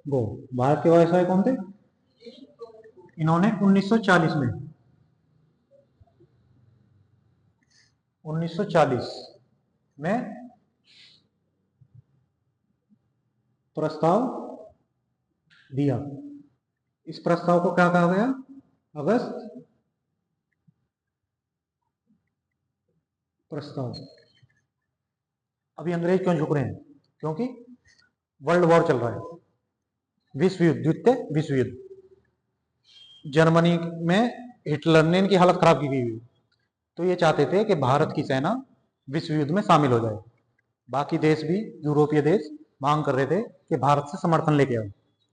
S1: गो। भारत के वॉइस राय कौन थे, इन्होंने 1940 में, 1940 में प्रस्ताव दिया। इस प्रस्ताव को क्या कहा गया, अगस्त प्रस्ताव। अभी अंग्रेज क्यों झुक रहे हैं? क्योंकि वर्ल्ड वॉर चल रहा है, विश्व युद्ध, द्वितीय विश्व युद्ध। जर्मनी में हिटलर ने इनकी हालत खराब की हुई, तो ये चाहते थे कि भारत की सेना विश्व युद्ध में शामिल हो जाए। बाकी देश भी, यूरोपीय देश मांग कर रहे थे कि भारत से समर्थन लेके आओ,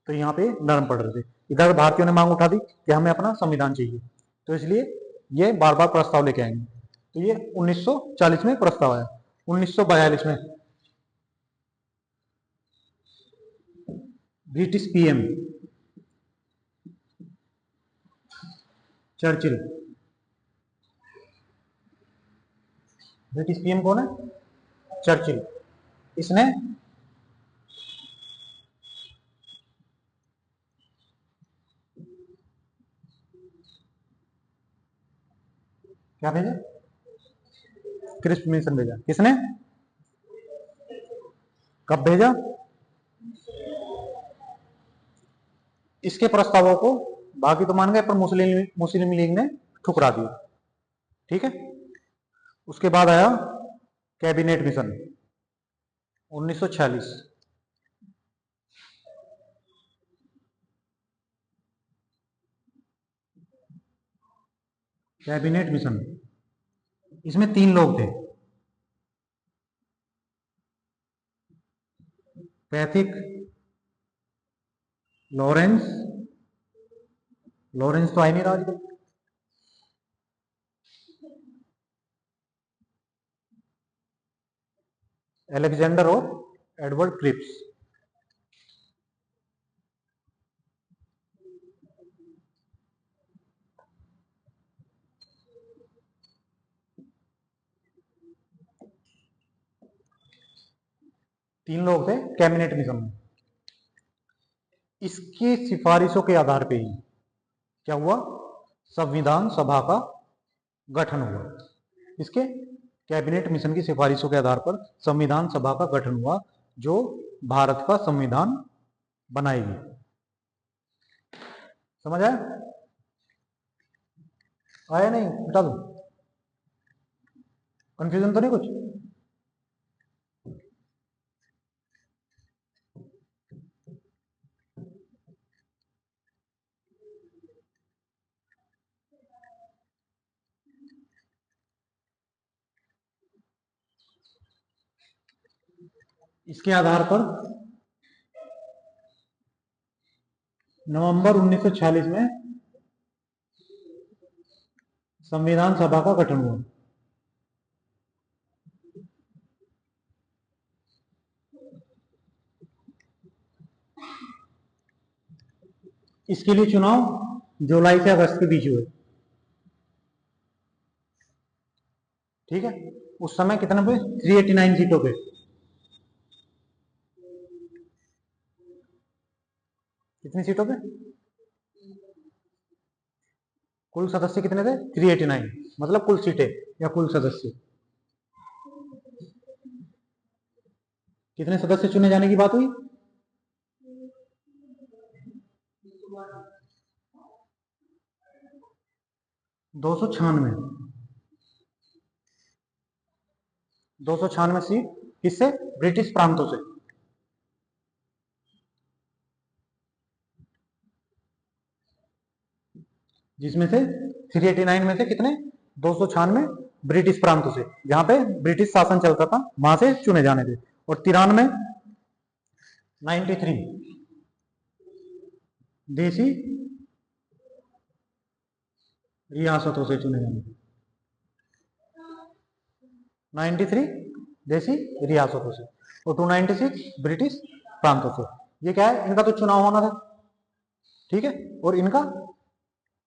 S1: तो यहाँ पे नरम पड़ रहे थे। इधर भारतीयों ने मांग उठा दी कि हमें अपना संविधान चाहिए, तो इसलिए ये बार बार प्रस्ताव लेके आएंगे। तो ये 1940 में प्रस्ताव आया। 1942 में British PM Churchill, British PM कौन है? चर्चिल। इसने क्या भेजा? क्रिस्प मिशन भेजा। किसने? कब भेजा? इसके प्रस्तावों को बाकी तो मान गए, पर मुस्लिम लीग ने ठुकरा दिया। ठीक है। उसके बाद आया कैबिनेट मिशन 1946। कैबिनेट मिशन, इसमें 3 लोग थे, पैथिक लॉरेंस, लॉरेंस तो आई नहीं रहा आजकल, एलेक्जेंडर और एडवर्ड क्रिप्स। तीन लोग थे कैबिनेट मिशन में। इसकी सिफारिशों के आधार पे ही क्या हुआ? संविधान सभा का गठन हुआ। इसके कैबिनेट मिशन की सिफारिशों के आधार पर संविधान सभा का गठन हुआ, जो भारत का संविधान बनाएगी। समझ आया? आया नहीं? बता दो, कंफ्यूजन तो नहीं कुछ? इसके आधार पर नवंबर 1946 में संविधान सभा का गठन हुआ। इसके लिए चुनाव जुलाई से अगस्त के बीच हुए। ठीक है। उस समय कितने पे? 389 सीटों पे। कितनी सीटों पे? कुल सदस्य कितने थे? 389, मतलब कुल सीटें या कुल सदस्य। कितने सदस्य चुने जाने की बात हुई? 296। 296 सीट किससे? ब्रिटिश प्रांतों से। जिसमें से 389 में से कितने? 296 ब्रिटिश प्रांतों से, जहां पे ब्रिटिश शासन चलता था, वहां से चुने जाने थे। और 93 देसी रियासतों से चुने जाने थे। 93 देसी रियासतों से और 296 ब्रिटिश प्रांतों से। ये क्या है? इनका तो चुनाव होना था। ठीक है। और इनका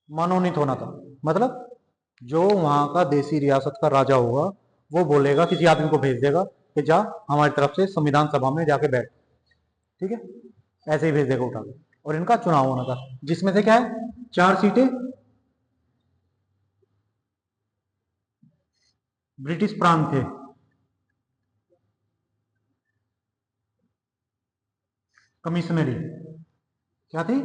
S1: मनोनीत होना था, मतलब जो वहां का देसी रियासत का राजा होगा, वो बोलेगा, किसी आदमी को भेज देगा कि जा हमारी तरफ से संविधान सभा में जाके बैठ। ठीक है। ऐसे ही भेज देगा उठा के। और इनका चुनाव होना था, जिसमें से क्या है? 4 सीटें ब्रिटिश प्रांत थे। कमिश्नरी क्या थी?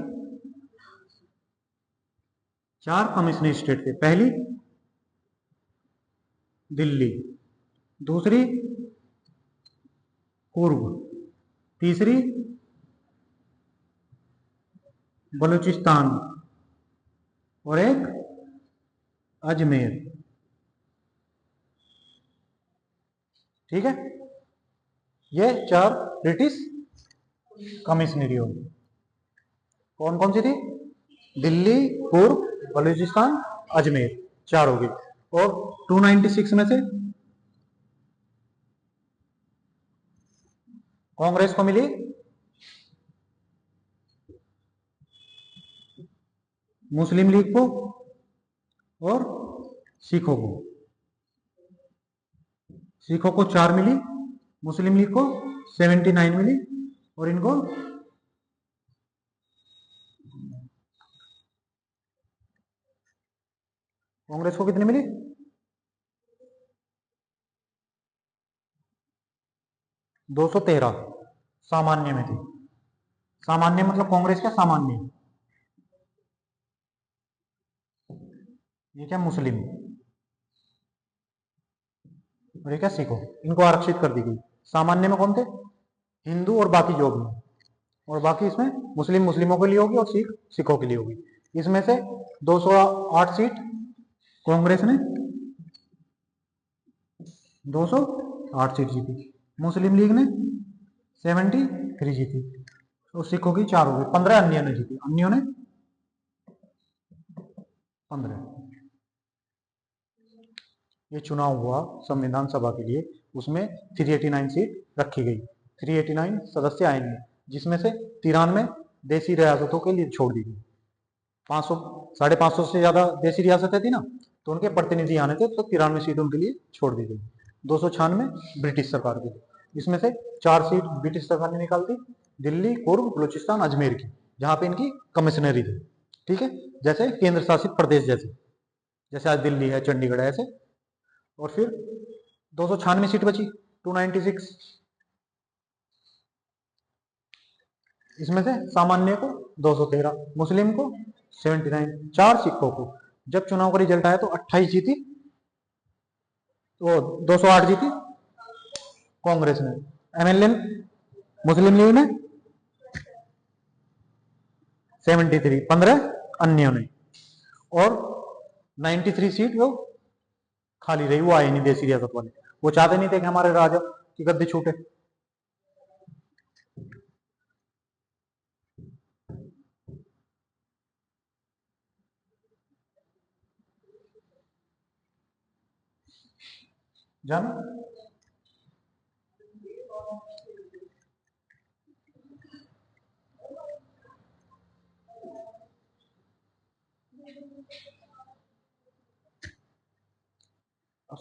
S1: 4 कमिश्नरी स्टेट थे। पहली दिल्ली, दूसरी पूर्व, तीसरी बलूचिस्तान और एक अजमेर। ठीक है, ये 4 ब्रिटिश कमिश्नरी होगी। कौन कौन सी थी? दिल्ली, पूर्व, बलूचिस्तान, अजमेर, 4 होगी। और 296 में से कांग्रेस को मिली मुस्लिम लीग को और सिखों को। सिखों को 4 मिली, मुस्लिम लीग को 79 मिली और इनको कांग्रेस को कितनी मिली? 213 सामान्य में थी। सामान्य मतलब कांग्रेस क्या? सामान्य। ये क्या? मुस्लिम। और ये क्या? सिखों। इनको आरक्षित कर दी गई। सामान्य में कौन थे? हिंदू और बाकी जो भी, और बाकी इसमें मुस्लिम मुस्लिमों के लिए होगी और सिख सिखों के लिए होगी। इसमें से 208 सीट कांग्रेस ने 208 सीट जीती, मुस्लिम लीग ने 73 जीती और सिखों की 4 हो गई। 15 अन्य ने जीती, अन्यों ने 15। ये चुनाव हुआ संविधान सभा के लिए, उसमें 389 सीट रखी गई। 389 सदस्य आएंगे, जिसमें से 93 देसी रियासतों के लिए छोड़ दी गई। 500 550 से ज्यादा देसी रियासतें थी ना, तो उनके प्रतिनिधि आने थे, तो 93 सीट उनके लिए छोड़ दी गई। 296 ब्रिटिश सरकार के लिए। इसमें से 4 सीट ब्रिटिश सरकार ने निकाल दी, दिल्ली, पूर्व, बलूचिस्तान, अजमेर की, जहां पे इनकी कमिश्नरी थी। ठीक है, जैसे केंद्र शासित प्रदेश जैसे, जैसे आज दिल्ली है, चंडीगढ़ है, ऐसे। और फिर 296 सीट बची, 296। इसमें से सामान्य को 213, मुस्लिम को 79, 4 सिखों को। जब चुनाव का रिजल्ट आया तो 28 जीती, तो 208 जीती कांग्रेस ने, एमएलए मुस्लिम लीग ने 73, 15 अन्यों ने, और 93 सीट वो खाली रही, वो आए नहीं देसी रियासत वाले। वो चाहते नहीं थे कि हमारे राजा की गद्दी छूटे। जान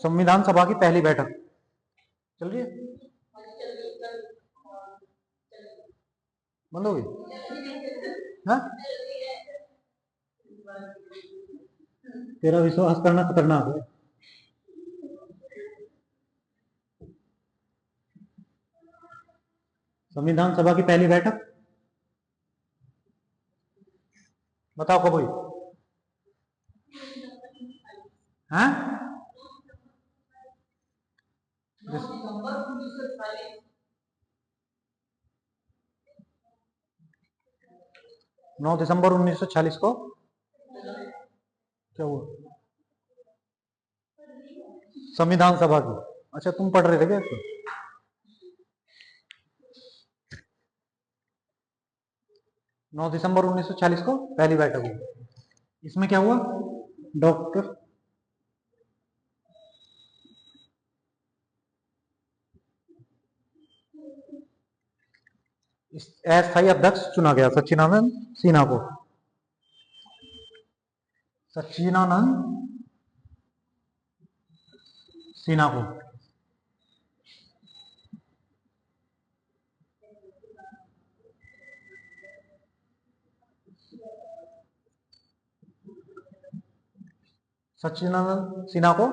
S1: संविधान सभा की पहली बैठक चल रही है, बंद हो गई? हाँ, तेरा विश्वास करना खतरनाक है। संविधान सभा की पहली बैठक बताओ कब हुई? हाँ, 9 दिसंबर 1946 को क्या हुआ? संविधान सभा की। अच्छा, तुम पढ़ रहे थे क्या इसको? 9 दिसंबर 1946 को पहली बैठक हुई। इसमें क्या हुआ? डॉक्टर अस्थायी अध्यक्ष चुना गया, सच्चिदानंद सिन्हा को। सच्चिदानंद सिन्हा को। सच्चिदानंद सिन्हा को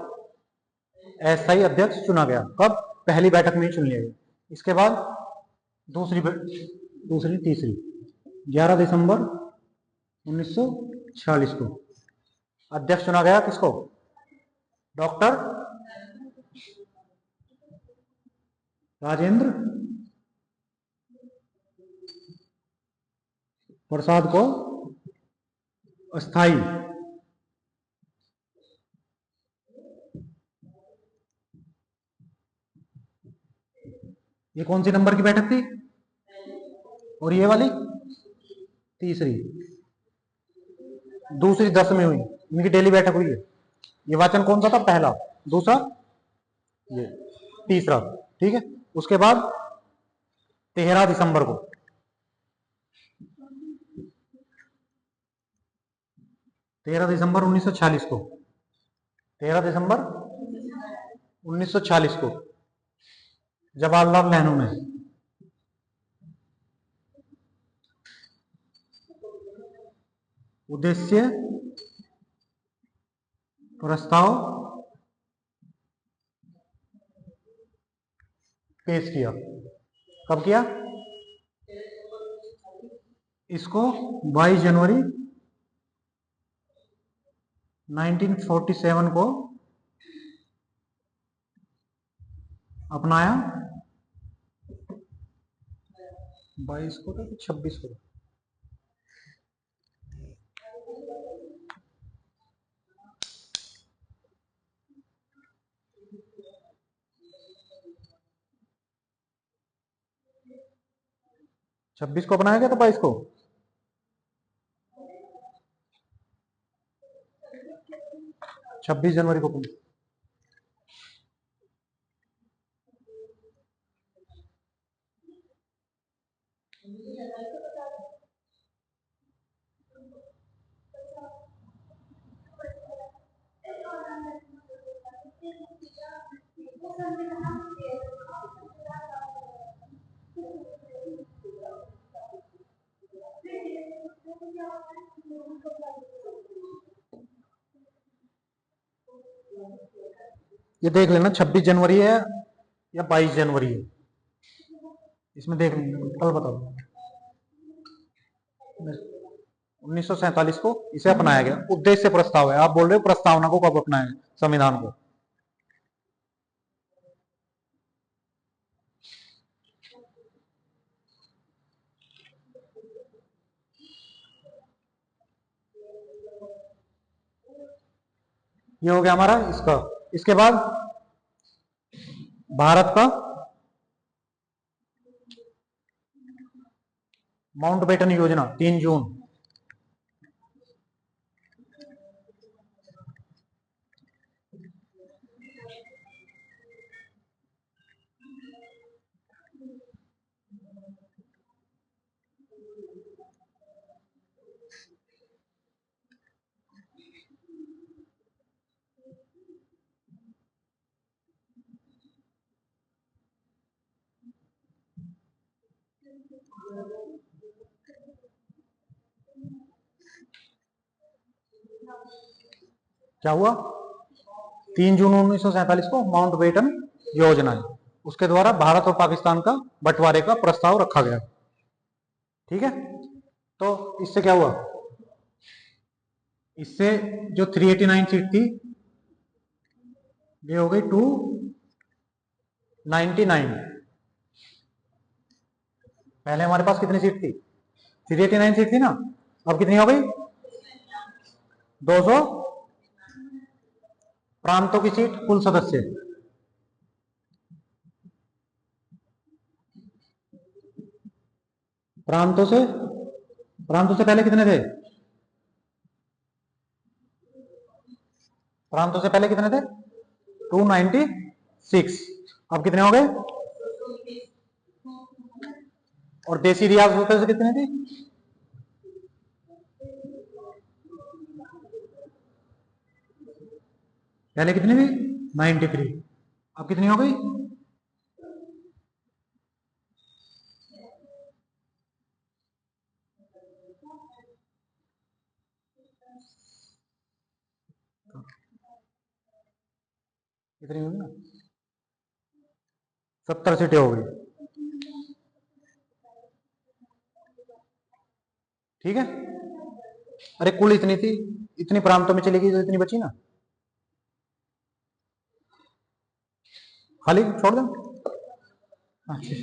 S1: अस्थायी अध्यक्ष चुना गया। कब? पहली बैठक में ही चुन लिया गया। इसके बाद दूसरी तीसरी 11 दिसंबर 1946 को अध्यक्ष चुना गया। किसको? डॉक्टर राजेंद्र प्रसाद को अस्थाई ये कौन सी नंबर की बैठक थी? और ये वाली तीसरी, दूसरी 10 में हुई, इनकी डेली बैठक हुई है। ये वाचन कौन सा था? पहला, दूसरा, ये तीसरा। ठीक है, उसके बाद 13 दिसंबर को, 13 दिसंबर 1946 को, 13 दिसंबर 1946 को जवाहरलाल नेहरू ने उद्देश्य प्रस्ताव पेश किया। कब किया? इसको 22 जनवरी 1947 को अपनाया। 22 को था कि 26 को? 26 को अपनाया गया था, 22 को? 26 जनवरी को। ये देख लेना 26 जनवरी है या 22 जनवरी है, इसमें देख लेना, कल बताओ। 1947 को इसे अपनाया गया। उद्देश्य प्रस्ताव है, आप बोल रहे हो प्रस्तावना को कब अपनाया संविधान को? ये हो गया हमारा इसका। इसके बाद भारत का माउंटबेटन योजना 3 जून। क्या हुआ? 3 जून 1947 को माउंटबेटन योजना है, उसके द्वारा भारत और पाकिस्तान का बंटवारे का प्रस्ताव रखा गया। ठीक है, तो इससे क्या हुआ? इससे जो 389 सीट थी ये हो गई 299। पहले हमारे पास कितनी सीट थी? 389 सीट थी ना, अब कितनी हो गई? 200 प्रांतों की सीट कुल सदस्य। प्रांतों से पहले कितने थे? प्रांतों से पहले कितने थे? 296। अब कितने हो गए? और देसी रियासतों से कितने थे? पहले कितनी थी? 93। अब कितनी हो गई? कितनी होगी ना? 70 सीटें हो गई। ठीक है, अरे कुल इतनी थी, इतनी प्रांतों में चली गई तो इतनी बची ना, खाली छोड़ दो। अच्छा